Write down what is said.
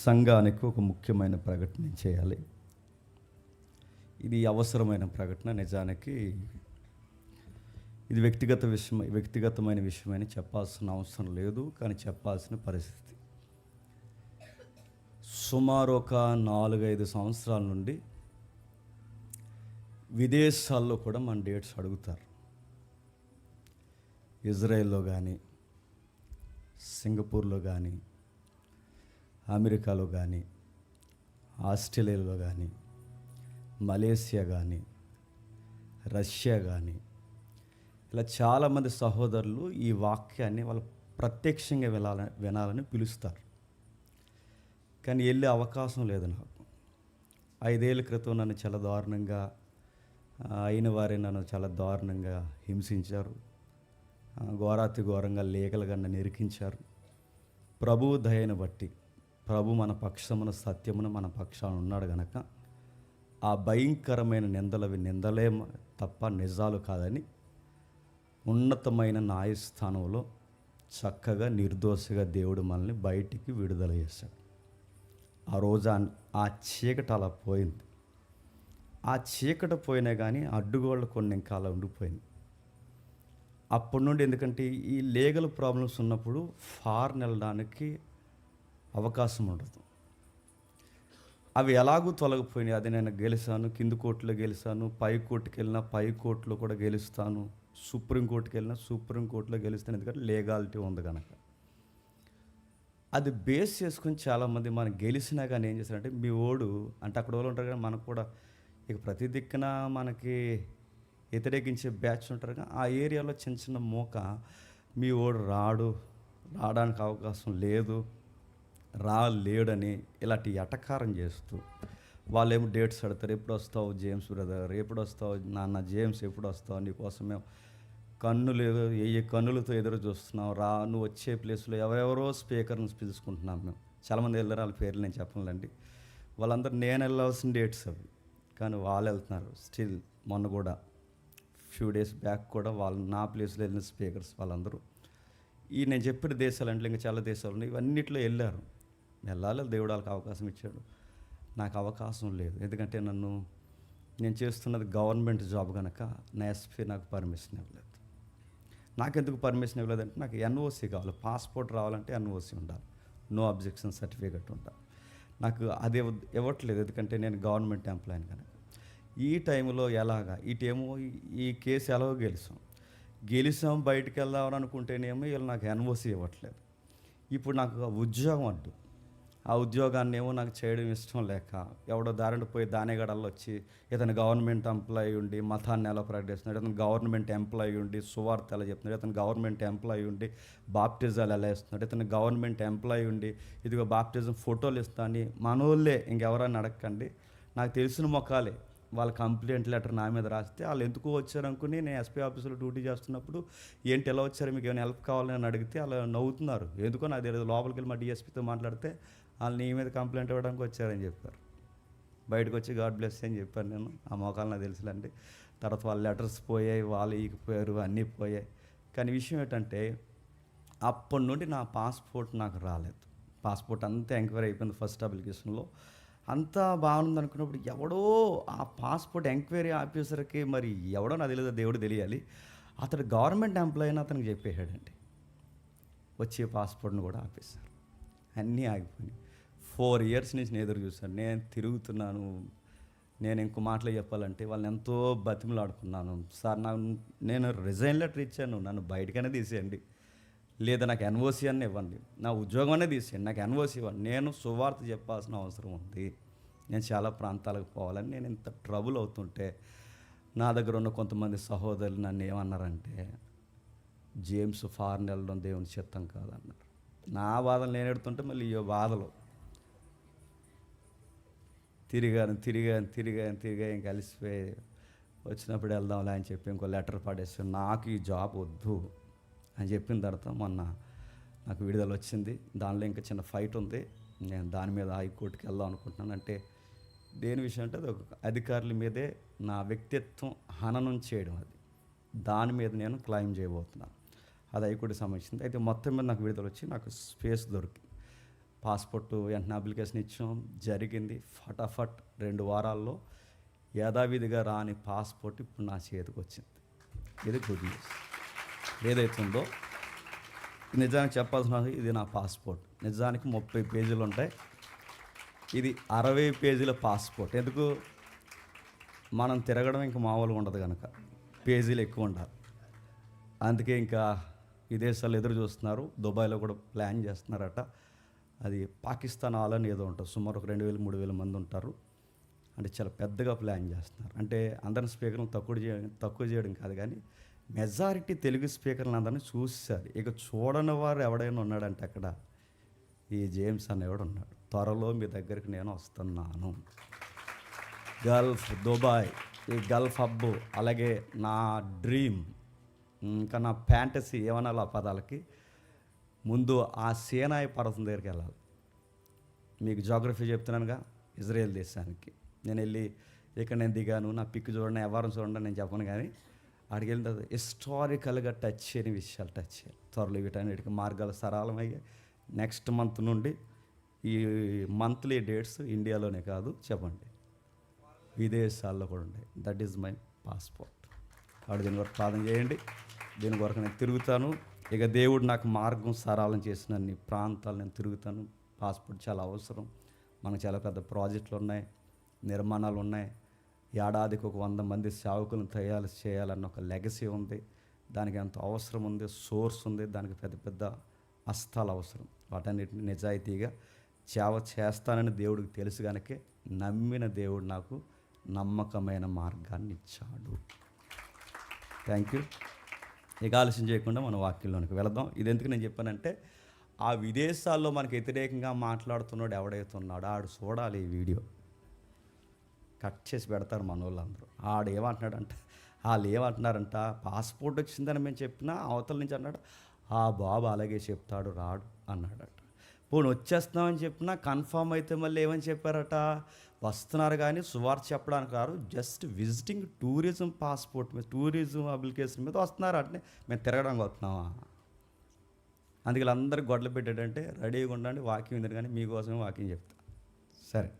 సంఘానికి ఒక ముఖ్యమైన ప్రకటన చేయాలి. ఇది అవసరమైన ప్రకటన. నిజానికి ఇది వ్యక్తిగతమైన విషయమని చెప్పాల్సిన అవసరం లేదు, కానీ చెప్పాల్సిన పరిస్థితి. సుమారు ఒక 4-5 సంవత్సరాల నుండి విదేశాల్లో కూడా మన డేట్స్ అడుగుతారు. ఇజ్రాయెల్లో కానీ, సింగపూర్లో కానీ, అమెరికాలో కానీ, ఆస్ట్రేలియాలో కానీ, మలేసియా కానీ, రష్యా కానీ, ఇలా చాలామంది సహోదరులు ఈ వాక్యాన్ని వాళ్ళు ప్రత్యక్షంగా వినాలని పిలుస్తారు. కానీ వెళ్ళే అవకాశం లేదు నాకు. 5 ఏళ్ళ క్రితం నన్ను చాలా దారుణంగా అయిన వారే నన్ను చాలా దారుణంగా హింసించారు. ఘోరాతి ఘోరంగా లేఖలుగా నన్ను ఇరికించారు. ప్రభువు దయను బట్టి ప్రభు మన పక్షమున సత్యమున మన పక్షాన ఉన్నాడు గనక ఆ భయంకరమైన నిందలే తప్ప నిజాలు కాదని ఉన్నతమైన న్యాయస్థానంలో చక్కగా నిర్దోషిగా దేవుడు మనల్ని బయటికి విడుదల చేశాడు. ఆ రోజు ఆ చీకటి అలా పోయింది. ఆ చీకటి పోయినా కానీ అడ్డుగోళ్ళు కొన్ని ఇంకా అలా ఉండిపోయింది. అప్పటి నుండి, ఎందుకంటే ఈ లీగల్ ప్రాబ్లమ్స్ ఉన్నప్పుడు ఫారెన్ వెళ్ళడానికి అవకాశం ఉండదు. అవి ఎలాగూ తొలగిపోయినాయి. అది నేను గెలిచాను, కింది కోర్టులో గెలిచాను, పై కోర్టుకి వెళ్ళినా పై కోర్టులో కూడా గెలుస్తాను, సుప్రీంకోర్టుకి వెళ్ళినా సుప్రీంకోర్టులో గెలుస్తాను, ఎందుకంటే లీగాలిటీ ఉంది కనుక. అది బేస్ చేసుకుని చాలామంది మనం గెలిచినా కానీ ఏం చేస్తారంటే, మీ ఓడు అంటే అక్కడ వాళ్ళు ఉంటారు కానీ మనకు కూడా ఇక ప్రతి దిక్కున మనకి వ్యతిరేకించే బ్యాచ్ ఉంటారు కానీ ఆ ఏరియాలో చిన్న చిన్న మీ ఓడు రావడానికి అవకాశం లేదు, లేడని ఇలాంటి ఎటకారం చేస్తూ వాళ్ళేమో డేట్స్ అడతారు. ఎప్పుడు వస్తావు జేమ్స్ బ్రదర్, ఎప్పుడు వస్తావు నాన్న జేమ్స్, ఎప్పుడు వస్తావు, నీకోసం మేము కన్నులతో ఎదురు చూస్తున్నాం, నువ్వు వచ్చే ప్లేస్లో ఎవరెవరో స్పీకర్ని పిలుచుకుంటున్నాం మేము. చాలామంది వెళ్ళారు, వాళ్ళ పేర్లు నేను చెప్పనులేండి. వాళ్ళందరూ నేను వెళ్ళాల్సిన డేట్స్ అవి, కానీ వాళ్ళు వెళ్తున్నారు. స్టిల్ మొన్న కూడా ఫ్యూ డేస్ బ్యాక్ కూడా వాళ్ళు నా ప్లేస్లో వెళ్ళిన స్పీకర్స్ వాళ్ళందరూ నేను చెప్పిన దేశాలు అంటే ఇంకా చాలా దేశాలు ఉన్నాయి, ఇవన్నిట్లో వెళ్ళారు. వెళ్ళాలి, దేవుడు వాళ్ళకి అవకాశం ఇచ్చాడు. నాకు అవకాశం లేదు, ఎందుకంటే నేను చేస్తున్నది గవర్నమెంట్ జాబ్ కనుక నా ఎస్పీ నాకు పర్మిషన్ ఇవ్వలేదు. నాకెందుకు పర్మిషన్ ఇవ్వలేదంటే, నాకు ఎన్ఓసి కావాలి, పాస్పోర్ట్ రావాలంటే ఎన్ఓసి ఉండాలి, నో అబ్జెక్షన్ సర్టిఫికేట్ ఉండాలి. నాకు అది ఇవ్వట్లేదు, ఎందుకంటే నేను గవర్నమెంట్ ఎంప్లాయీని కనుక. ఈ టైంలో ఇటేమో ఈ కేసు ఎలాగో గెలిచాం బయటికి వెళ్దామని అనుకుంటేనేమో వీళ్ళు నాకు ఎన్ఓసి ఇవ్వట్లేదు. ఇప్పుడు నాకు ఉద్యోగం అడ్డు. ఆ ఉద్యోగాన్ని ఏమో నాకు చేయడం ఇష్టం లేక ఎవడో దారిని పోయి దానేగడల్లో వచ్చి ఇతను గవర్నమెంట్ ఎంప్లాయీ ఉండి మతాన్ని ఎలా ప్రకటిస్తున్నాడు, ఇతను గవర్నమెంట్ ఎంప్లాయీ ఉండి సువార్త ఎలా చెప్తున్నాడు, ఇతను గవర్నమెంట్ ఎంప్లాయీ ఉండి బాప్టిజాలు ఎలా ఇస్తున్నాడు, ఇతను గవర్నమెంట్ ఎంప్లాయీ ఉండి ఇదిగో బాప్టిజం ఫోటోలు ఇస్తాను. మనోళ్ళే, ఇంకెవరన్నా అడగండి, నాకు తెలిసిన మొక్కాలే వాళ్ళ కంప్లైంట్ లెటర్ నా మీద రాస్తే వాళ్ళు ఎందుకు వచ్చారనుకుని నేను ఎస్పీ ఆఫీసులో డ్యూటీ చేస్తున్నప్పుడు ఏంటి ఎలా వచ్చారు, మీకు ఏమైనా హెల్ప్ కావాలని అడిగితే అలా నవ్వుతున్నారు. ఎందుకో నాకు తెలియదు. లోపలికి వెళ్ళి మా డిఎస్పీతో మాట్లాడితే వాళ్ళు నీ మీద కంప్లైంట్ ఇవ్వడానికి వచ్చారని చెప్పారు. బయటకు వచ్చి గాడ్ బ్లెస్ అని చెప్పాను నేను. ఆ మోకాలు నాకు తెలుసులండి. తర్వాత వాళ్ళ లెటర్స్ పోయాయి, వాళ్ళు ఈగిపోయారు, అన్నీ పోయాయి. కానీ విషయం ఏంటంటే, అప్పటి నుండి నా పాస్పోర్ట్ నాకు రాలేదు. పాస్పోర్ట్ అంతా ఎంక్వైరీ అయిపోయింది ఫస్ట్ అప్లికేషన్లో, అంతా బాగుంది అనుకున్నప్పుడు ఎవడో ఆ పాస్పోర్ట్ ఎంక్వైరీ ఆఫీసర్కి మరి ఎవడో నాకు తెలియదు, దేవుడు తెలియాలి, అతడు గవర్నమెంట్ ఎంప్లాయీ అని అతనికి చెప్పేశాడండి. వచ్చే పాస్పోర్ట్ని కూడా ఆపేశారు. అన్నీ ఆగిపోయినాయి. 4 years నుంచి నేను ఎదురు చూశాను. నేను తిరుగుతున్నాను. నేను ఇంకో మాటలు చెప్పాలంటే వాళ్ళని ఎంతో బతిమలాడుకున్నాను. సార్ నేను రిజైన్ లెటర్ ఇచ్చాను, నన్ను బయటకనే తీసేయండి, లేదా నాకు ఎన్ఓసి అన్నీ ఇవ్వండి, నా ఉద్యోగం అనే తీసేయండి, నాకు ఎన్ఓసి ఇవ్వండి, నేను సువార్త చెప్పాల్సిన అవసరం ఉంది, నేను చాలా ప్రాంతాలకు పోవాలని నేను ఇంత ట్రబుల్ అవుతుంటే నా దగ్గర ఉన్న కొంతమంది సహోదరులు నన్ను ఏమన్నారంటే, జేమ్స్ ఫారెన్ వెళ్ళడం దేవుని చిత్తం కాదన్నారు. నా బాధలు నేను ఎడుతుంటే మళ్ళీ ఈ బాధలు తిరిగాను ఇంక కలిసిపోయి వచ్చినప్పుడు వెళ్దాంలే అని చెప్పి ఇంకో లెటర్ పడేస్తాను. నాకు ఈ జాబ్ వద్దు అని చెప్పిన తర్వాత మొన్న నాకు విడుదల వచ్చింది. దానిలో ఇంకా చిన్న ఫైట్ ఉంది, నేను దాని మీద హైకోర్టుకి వెళ్దాం అనుకుంటున్నాను. అంటే దేని విషయం అంటే, అది ఒక అధికారుల మీదే నా వ్యక్తిత్వం హననం చేయడం, దాని మీద నేను క్లెయిమ్ చేయబోతున్నాను. అది హైకోర్టుకి సంబంధించింది. అయితే మొత్తం మీద నాకు విడుదల వచ్చి నాకు స్పేస్ దొరికి పాస్పోర్ట్ వెంటనే అప్లికేషన్ ఇచ్చాం, జరిగింది. ఫటాఫట్ 2 వారాల్లో యథావిధిగా రాని పాస్పోర్ట్ ఇప్పుడు నా చేతికి వచ్చింది. ఇది గుడ్ న్యూస్. ఏదైతే ఉందో నిజానికి చెప్పాల్సిన, ఇది నా పాస్పోర్ట్. నిజానికి 30 పేజీలు ఉంటాయి, ఇది 60 పేజీల పాస్పోర్ట్. ఎందుకు? మనం తిరగడం ఇంకా మామూలుగా ఉండదు కనుక పేజీలు ఎక్కువ ఉండాలి. అందుకే ఇంకా విదేశాలు ఎదురు చూస్తున్నారు. దుబాయ్లో కూడా ప్లాన్ చేస్తున్నారట. అది పాకిస్తాన్ ఆలని ఏదో ఉంటుంది, సుమారు ఒక 2000-3000 మంది ఉంటారు. అంటే చాలా పెద్దగా ప్లాన్ చేస్తున్నారు. అంటే అందరిని స్పీకర్లను తక్కువ చేయడం కాదు, కానీ మెజారిటీ తెలుగు స్పీకర్లను అందరినీ చూశారు. ఇక చూడని వారు ఎవడైనా ఉన్నాడంటే అక్కడ ఈ జేమ్స్ అనేవాడు ఉన్నాడు. త్వరలో మీ దగ్గరికి నేను వస్తున్నాను. గల్ఫ్, దుబాయ్, ఈ గల్ఫ్ హబ్బు, అలాగే నా డ్రీమ్, ఇంకా నా ఫ్యాంటసీ ఏమన్నా ఆ పదాలకి ముందు ఆ సీనాయి పర్వతం దగ్గరికి వెళ్ళాలి. మీకు జోగ్రఫీ చెప్తున్నానుగా, ఇజ్రాయెల్ దేశానికి నేను వెళ్ళి ఇక్కడ నేను దిగాను, నా పిక్ చూడండి, ఎవరిని చూడండి నేను చెప్పను, కానీ అక్కడికి వెళ్ళిన తర్వాత హిస్టారికల్గా టచ్ చేయని విషయాలు టచ్ చేయాలి. త్వరలో వీటన్నిటికీ మార్గాలు సరళమయ్యాయి. నెక్స్ట్ మంత్ నుండి ఈ మంత్లీ డేట్స్ ఇండియాలోనే కాదు, చెప్పండి, విదేశాల్లో కూడా ఉంటాయి. That is my passport. కాబట్టి దీని వరకు ప్రార్థన చేయండి. దీని వరకు నేను తిరుగుతాను. ఇక దేవుడు నాకు మార్గం సరళం చేసిన అన్ని ప్రాంతాలు నేను తిరుగుతాను. పాస్పోర్ట్ చాలా అవసరం. మనకు చాలా పెద్ద ప్రాజెక్టులు ఉన్నాయి, నిర్మాణాలు ఉన్నాయి. ఏడాదికి ఒక 100 మంది సేవకులను తయారు చేయాలన్న ఒక లెగసీ ఉంది. దానికి ఎంతో అవసరం ఉంది, సోర్స్ ఉంది, దానికి పెద్ద పెద్ద హస్తాలు అవసరం. వాటన్నిటిని నిజాయితీగా సేవ చేస్తానని దేవుడికి తెలుసు కనుకే నమ్మిన దేవుడు నాకు నమ్మకమైన మార్గాన్ని ఇచ్చాడు. Thank you. ఇక ఆలస్యం చేయకుండా మన వాక్యంలోనికి వెళదాం. ఇది ఎందుకు నేను చెప్పానంటే, ఆ విదేశాల్లో మనకు వ్యతిరేకంగా మాట్లాడుతున్నాడు ఎవడైతే ఉన్నాడో ఆడు చూడాలి ఈ వీడియో. కట్ చేసి పెడతారు మన వాళ్ళందరూ. ఆడు ఏమంటున్నాడంట, వాళ్ళు ఏమంటున్నారంట, పాస్పోర్ట్ వచ్చిందని మేము చెప్పినా అవతల నుంచి అన్నాడు, ఆ బాబు అలాగే చెప్తాడు రాడు అన్నాడట. పోనీ వచ్చేస్తున్నామని చెప్పినా కన్ఫామ్ అయితే మళ్ళీ ఏమని చెప్పారట, వస్తున్నారు కానీ సువార్త చెప్పడానికి రారు, జస్ట్ విజిటింగ్ టూరిజం పాస్పోర్ట్ మీద, టూరిజం అప్లికేషన్ మీద వస్తున్నారు. అంటే మేము తిరగడానికి వస్తున్నామా? అందుకే వీళ్ళందరికీ గొడవలు పెట్టాడంటే రెడీగా ఉండండి, వాకింగ్ ఉంది కానీ మీకోసమే వాకింగ్ చెప్తా. సరే.